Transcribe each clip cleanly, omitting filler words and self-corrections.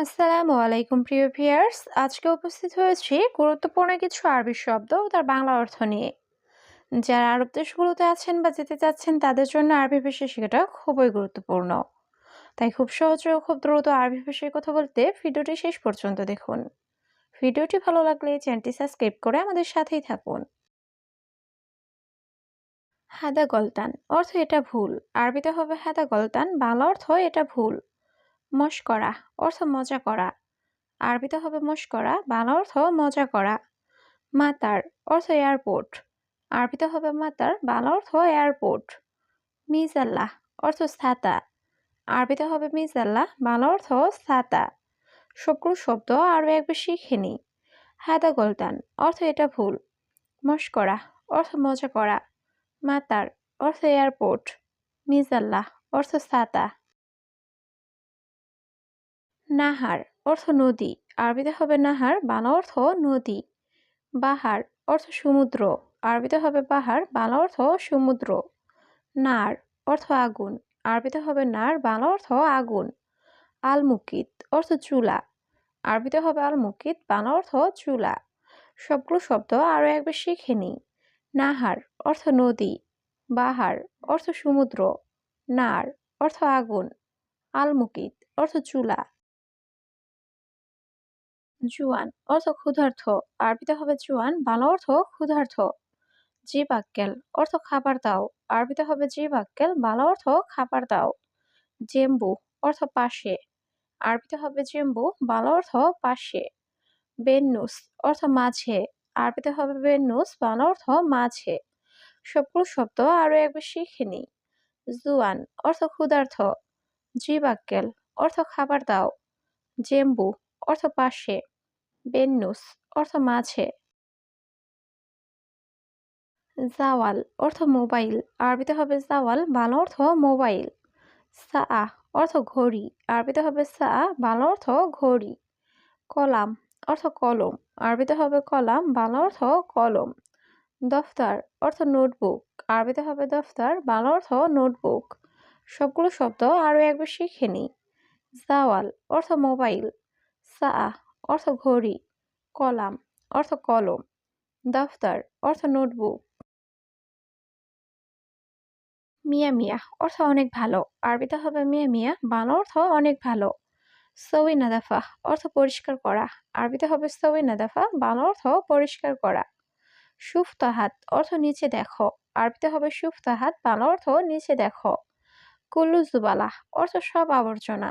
আসসালামু আলাইকুম প্রিয় ভিউয়ার্স। আজকে উপস্থিত হয়েছি গুরুত্বপূর্ণ কিছু আরবি শব্দ ও তার বাংলা অর্থ নিয়ে। যারা আরব দেশগুলোতে আছেন বা যেতে চাচ্ছেন তাদের জন্য আরবি ভাষা শেখাটা খুবই গুরুত্বপূর্ণ। তাই খুব সহজে ও খুব দ্রুত আরবি ভাষায় কথা বলতে ভিডিওটি শেষ পর্যন্ত দেখুন। ভিডিওটি ভালো লাগলে চ্যানেলটি সাবস্ক্রাইব করে আমাদের সাথেই থাকুন। হাদা গলতান অর্থ এটা ভুল। আরবিতে হবে হাদা গলতান, বাংলা অর্থ এটা ভুল। মশকরা অর্থ মজা করা। আরবিতে হবে মশকরা, বাংলা অর্থ মজা করা। মাতার অর্থ এয়ারপোর্ট। আরবিতে হবে মাতার, বাংলা অর্থ এয়ারপোর্ট। মিজাল্লাহ অর্থ ছাতা। আরবিতে হবে মিজাল্লাহ, বাংলা অর্থ ছাতা। সবগুলো শব্দ আরও একবার শিখে নিই। হাদা গলতান অর্থ এটা ভুল। মশকরা অর্থ মজা করা। মাতার অর্থ এয়ারপোর্ট। মিজাল্লাহ অর্থ ছাতা। নাহার অর্থ নদী। আরবিতে হবে নাহার, বাংলা অর্থ নদী। বাহার অর্থ সমুদ্র। আরবিতে হবে বাহার, বাংলা অর্থ সমুদ্র। নার অর্থ আগুন। আরবিতে হবে নার, বাংলা অর্থ আগুন। আল মুকিত অর্থ চুলা। আরবিতে হবে আল মুকিত, বাংলা অর্থ চুলা। সবগুলো শব্দ আরও একবার শিখে নিই। নাহার অর্থ নদী। বাহার অর্থ সমুদ্র। নার অর্থ আগুন। আল মুকিত অর্থ চুলা। জুয়ান অর্থ ক্ষুধার্ত। আরবিতে হবে জুয়ান, বাংলা অর্থ ক্ষুধার্ত। জি বাক্কেল অর্থ খাবার দাও। আরবিতে হবে জি বাক্কেল, বাংলা অর্থ খাবার দাও। জেম্বু অর্থ পাশে। আরবিতে হবে জেম্বু, বাংলা অর্থ পাশে। বেন্নুস অর্থ মাঝে। আরবিতে হবে বেন্নুস, বাংলা অর্থ মাঝে। সবগুলো শব্দ আরো একবার শিখে নিই। জুয়ান অর্থ ক্ষুধার্ত। জি বাক্কেল অর্থ খাবার দাও। জেম্বু অর্থ পাশে। বেন্নুস অর্থ মাঝে। জাওয়াল অর্থ মোবাইল। আরবিতে হবে জাওয়াল, বাংলা অর্থ মোবাইল। সাআ অর্থ ঘড়ি। আরবিতে হবে সাআ, বাংলা অর্থ ঘড়ি। কলাম অর্থ কলম। আরবিতে হবে কলাম, বাংলা অর্থ কলম। দফতর অর্থ নোটবুক। আরবিতে হবে দফতর, বাংলা অর্থ নোটবুক। সবগুলো শব্দ আরও একবার শিখে নিই। জাওয়াল অর্থ মোবাইল। সাআ অর্থ ঘড়ি। কলাম অর্থ কলম। দফতর অর্থ নোটবুক। মিয়া মিয়া অর্থ অনেক ভালো। আরবিতে হবে মিয়া মিয়া, বাংলা অর্থ অনেক ভালো। সওয়ি নাদাফা অর্থ পরিষ্কার করা। আরবিতে হবে সওয়ি নাদাফা, বাংলা অর্থ পরিষ্কার করা। সুফ তাহাত অর্থ নিচে দেখো। আরবিতে হবে সুফ তাহাত, বাংলা অর্থ নিচে দেখো। কুল্লু জুবালা অর্থ সব আবর্জনা।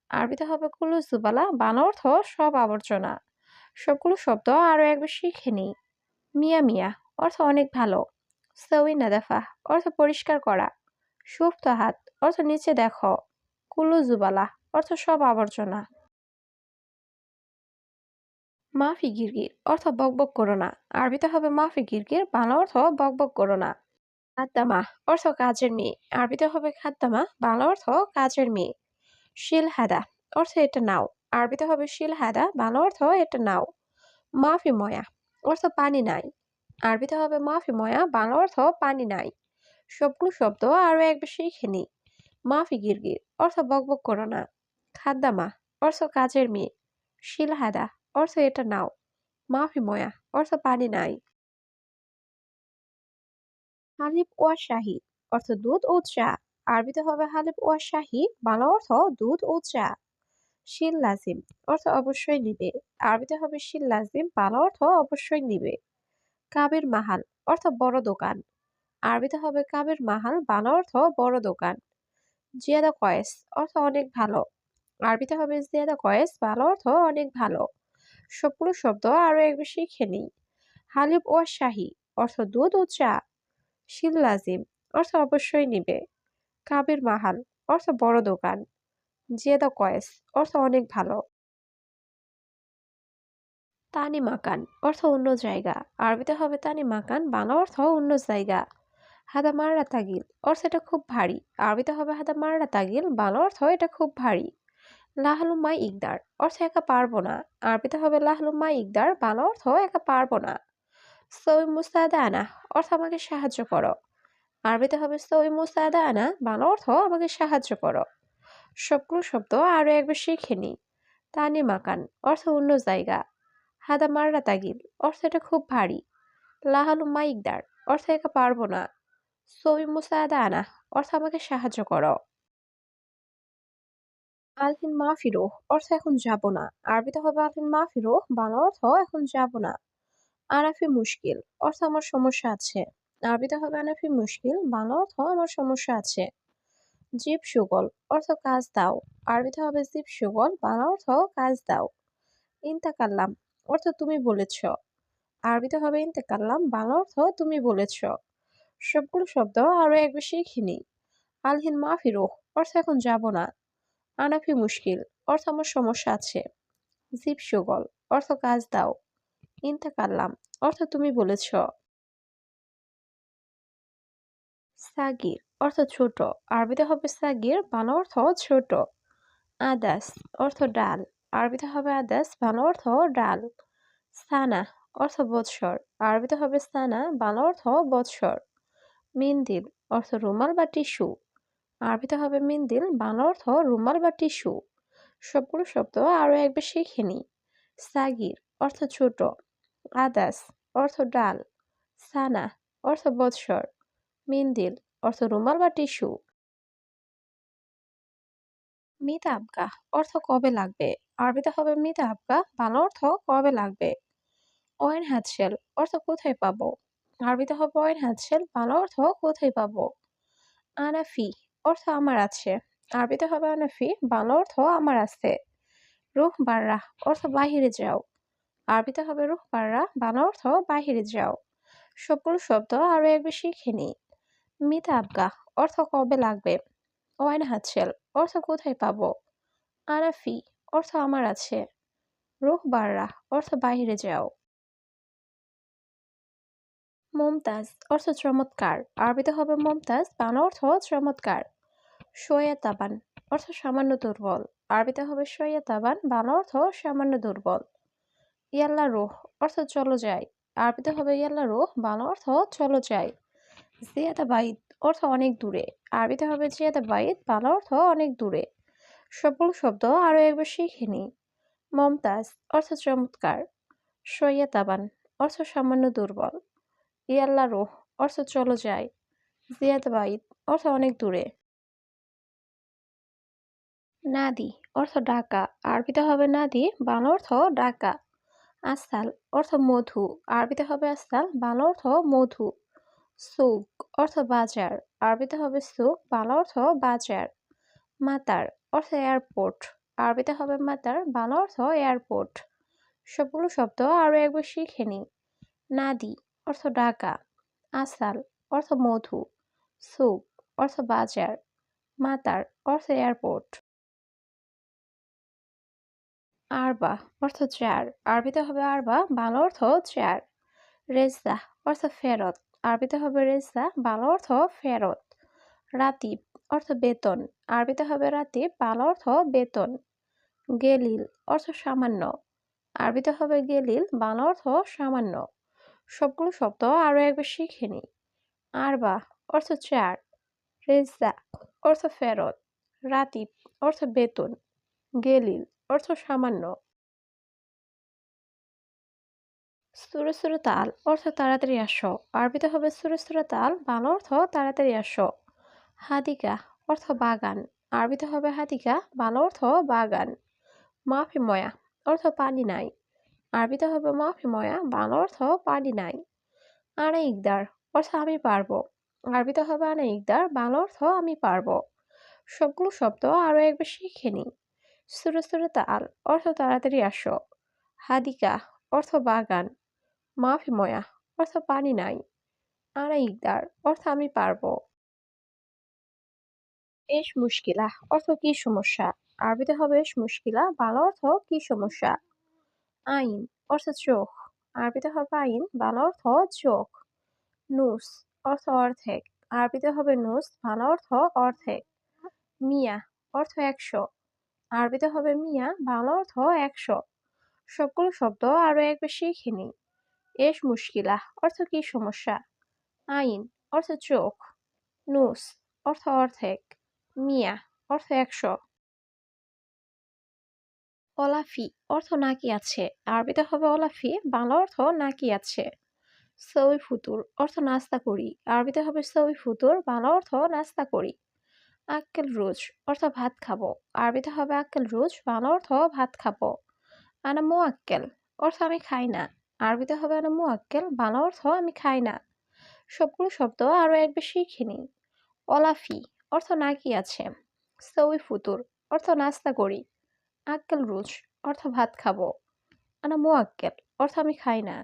আরবিতে হবে কুল্লু জুবালা, বাংলা অর্থ সব আবর্জনা। সবগুলো শব্দ আরো একবার শিখে নিই। মিয়া মিয়া অর্থ অনেক ভালো। সওয়ি নাদাফা অর্থ পরিষ্কার করা। সুফ তাহাত অর্থ নিচে দেখো। কুল্লু জুবালা অর্থ সব আবর্জনা। মাফি গিরগির অর্থ বকবক করো না। আরবিতে হবে মাফি গিরগির, বাংলা অর্থ বকবক করো না। খাদ্দামা অর্থ কাজের মেয়ে। আরবিতে হবে খাদ্দামা, বাংলা অর্থ কাজের মেয়ে। শিল হাদা অর্থ এটা নাও। আরবিতে হবে শিল হাদা, বাংলা অর্থ এটা নাও। মাফি ময়া অর্থ পানি নাই। আরবিতে হবে মাফি ময়া, বাংলা অর্থ পানি নাই। সবগুলো শব্দ আরো একবার শিখে নিই। মাফি গিরগির অর্থ বকবক করো না। খাদ্দামা অর্থ কাজের মেয়ে। শিল হাদা অর্থ এটা নাও। মাফি ময়া অর্থ পানি নাই। হালিব ওয়া শাহি অর্থ দুধ ও চা। আরবিতে হবে হালিব ওয়া শাহি, বাংলা অর্থ দুধ ও চা। শিল লাজিম অর্থ অবশ্যই নিবে। আরবিতে হবে শিল লাজিম, বাংলা অর্থ অবশ্যই নিবে। কাবির মাহাল অর্থ বড় দোকান। আরবিতে হবে কাবির মাহাল, বাংলা অর্থ বড় দোকান। জিয়াদা কয়েস অর্থ অনেক ভালো। আরবিতে হবে জিয়াদা কয়েস, বাংলা অর্থ অনেক ভালো। সবগুলো শব্দ আরো একবার শিখে নিই। হালিব ওয়া শাহি অর্থ দুধ ও চা। শিল লাজিম অর্থ অবশ্যই নিবে। কাবির মাহাল অর্থ বড় দোকান। জিয়াদা কয়েস অর্থ অনেক ভালো। তানি মাকান অর্থ অন্য জায়গা। আরবিতে হবে তানি মাকান, বাংলা অর্থ অন্য জায়গা। হাদা মাররা তাগিল অর্থ এটা খুব ভারী। আরবিতে হবে হাদা মাররা তাগিল, বাংলা অর্থ এটা খুব ভারী। লাহলু মাই ইকদার অর্থ একা পারবো না। আরবিতে হবে লাহলু মাই ইকদার, বাংলা অর্থ একা পারবো না। সই মুস্তাদা আনা অর্থ আমাকে সাহায্য করো। আরবিতে হবে সই মুস্তাদা আনা, বাংলা অর্থ আমাকে সাহায্য করো। সবগুলো শব্দ আরো একবার শিখে নিই। তানি মাকান অর্থ অন্য জায়গা। হাদা মাররা তাগিল অর্থ এটা খুব ভারী। লাহালু মাইকদার অর্থ একা পারবো না। সবি মুসাদা আনা অর্থ আমাকে সাহায্য করো। আলহিন মাহফিরো অর্থ এখন যাব না। আরবিতে হবে আলহিন মাহফিরো, বাংলা অর্থ এখন যাব না। আনাফি মুশকিল অর্থ আমার সমস্যা আছে। আরবিতে হবে আনাফি মুশকিল, বাংলা অর্থ আমার সমস্যা আছে। জিব সুগল অর্থ কাজ দাও। আরবিতে হবে জিব সুগল, বাংলা অর্থ কাজ দাও। ইন্তাকাল্লাম অর্থ তুমি বলেছ। আরবিতে হবে ইন্তেকাল্লাম, বাংলা অর্থ তুমি বলেছ। সবগুলো শব্দ আরো একবার শিখে নিই। আলহিন মাহফিরো অর্থ এখন যাব না। আনাফি মুশকিল অর্থ আমার সমস্যা আছে। জিব সুগল অর্থ কাজ দাও। ইন্তেকাল্লাম অর্থ তুমি বলেছ। সাগির অর্থ ছোট। আরবিতে হবে সাগির, বাংলা অর্থ ছোট। আদাস অর্থ ডাল। আরবিতে হবে আদাস, বাংলা অর্থ ডাল। সানা অর্থ বৎসর। আরবিতে হবে সানা, বাংলা অর্থ বৎসর। মিন্দিল অর্থ রুমাল বা টিস্যু। আরবিতে হবে মিন্দিল, বাংলা অর্থ রুমাল বা টিস্যু। সবগুলো শব্দ আরো একবার শিখে নিই। সাগির অর্থ ছোট। আদাস অর্থ ডাল। সানা অর্থ বৎসর। মিন্দিল অর্থ রুমাল বা টিস্যু। মিতা আবগা অর্থ কবে লাগবে। আরবিতে হবে মিতা আবগা, বাংলা অর্থ কবে লাগবে। ওয়েন হাতশেল অর্থ কোথায় পাবো। আরবিতে হবে ওয়েন হাতশেল, বাংলা অর্থ কোথায় পাবো। আনাফি অর্থ আমার আছে। আরবিতে হবে আনাফি, বাংলা অর্থ আমার আছে। রুহ বাররা অর্থ বাহিরে যাও। আরবিতে হবে রুহ বাররা, বাংলা অর্থ বাহিরে যাও। সবগুলো শব্দ আরো একবার শিখে নিই। মিতা আবগা অর্থ কবে লাগবে। ওয়াইন হাতশেল অর্থ কোথায় পাবো। আনাফি অর্থ আমার আছে। রুহ বাররা অর্থ বাহিরে যাও। মুমতাজ অর্থ চমৎকার। আরবিতে হবে মুমতাজ, বাংলা অর্থ চমৎকার। শোয়া তাবান অর্থ সামান্য দুর্বল। আরবিতে হবে শোয়া তাবান, বাংলা অর্থ সামান্য দুর্বল। ইয়াল্লা রুহ অর্থ চলো যাই। আরবিতে হবে ইয়াল্লা রুহ, বাংলা অর্থ চলো যাই। জিয়াদা বাইত অর্থ অনেক দূরে। আরবিতে হবে জিয়াদা বাইত, বাংলা অর্থ অনেক দূরে। সবগুলো শব্দ আরো একবার শিখে নিই। মমতাজ অর্থ চমৎকার। শোয়া তাবান অর্থ সামান্য দুর্বল। ইয়াল্লা রুহ অর্থ চলো যাই। জিয়াদা বাইত অর্থ অনেক দূরে। নাদি অর্থ ডাকা। আরবিতে হবে নাদি, বাংলা অর্থ ডাকা। আসাল অর্থ মধু। আরবিতে হবে আসাল, বাংলা অর্থ মধু। সুক অর্থ বাজার। আরবিতে হবে সুক, বাংলা অর্থ বাজার। মাতার অর্থ এয়ারপোর্ট। আরবিতে হবে মাতার, বাংলা অর্থ এয়ারপোর্ট। সবগুলো শব্দ আরো একবার শিখে নিই। নাদি অর্থ ডাকা। আসাল অর্থ মধু। সুক অর্থ বাজার। মাতার অর্থ এয়ারপোর্ট। আরবা অর্থ চার। আরবিতে হবে আরবা, বাংলা অর্থ চার। রেজা অর্থ ফেরত। আরবিতে হবে রেজা, বাংলা অর্থ ফেরত। রাতিব অর্থ বেতন। আরবিতে হবে রাতিব, বাংলা অর্থ বেতন। গেলিল অর্থ সামান্য। আরবিতে হবে গেলিল, বাংলা অর্থ সামান্য। সবগুলো শব্দ আরো একবার শিখে নিই। আরবা অর্থ চার। রেজা অর্থ ফেরত। রাতিব অর্থ বেতন। গেলিল অর্থ সামান্য। সুরে সুরে তাল অর্থ তাড়াতাড়ি আসো। আরবিতে হবে সুরে সুরে তাল, বাংলা অর্থ তাড়াতাড়ি আসো। হাদিকা অর্থ বাগান। আরবিতে হবে হাদিকা, বাংলা অর্থ বাগান। মাফি ময়া অর্থ পানি নাই। আরবিতে হবে মাফি ময়া, বাংলা অর্থ পানি নাই। আনা ইকদার অর্থ আমি পারবো। আরবিতে হবে আনা ইকদার, বাংলা অর্থ আমি পারবো। সবগুলো শব্দ আরো একবার শিখে নিই। সুরে সুরে তাল অর্থ তাড়াতাড়ি আসো। হাদিকা অর্থ বাগান। মাফি ময়া অর্থ পানি নাই। আনা ইকদার অর্থ আমি পারবো। এস মুশকিলা অর্থ কি সমস্যা। আরবিতে হবে এস মুশকিলা, বাংলা অর্থ কি সমস্যা। আইন অর্থ চোখ। আরবিতে হবে আইন, বাংলা অর্থ চোখ। নুস অর্থ অর্ধেক। আরবিতে হবে নুস, বাংলা অর্থ অর্ধেক। মিয়া অর্থ 100। আরবিতে হবে মিয়া, বাংলা অর্থ 100। সবগুলো শব্দ আরো একবার শিখে নিই। এস মুশকিলা অর্থ কি সমস্যা। আইন অর্থ চোখ। নুস অর্থ অর্ধেক। মিয়া অর্থ 100। অলাফি অর্থ নাকি আছে, আরবিতে হবে অলাফি, বাংলা অর্থ নাকি আছে। সউই ফুতুর অর্থ নাস্তা করি, আরবিতে হবে সউই ফুতুর, বাংলা অর্থ নাস্তা করি। আক্কেল রোজ অর্থ ভাত খাবো, আরবিতে হবে আক্কেল রোজ, বাংলা অর্থ ভাত খাবো। আনা মুআক্কেল অর্থ আমি খাই না, আরবিতে হবে আনা মুআক্কেল, বাংলা অর্থ আমি খাই না। সবগুলো শব্দ আরো একবার শিখে নিই। অলাফি অর্থ নাকি আছে, সউই ফুতুর অর্থ নাস্তা করি, আক্কেল রোজ অর্থ ভাত খাবো, আনা মুআক্কেল অর্থ আমি খাই না।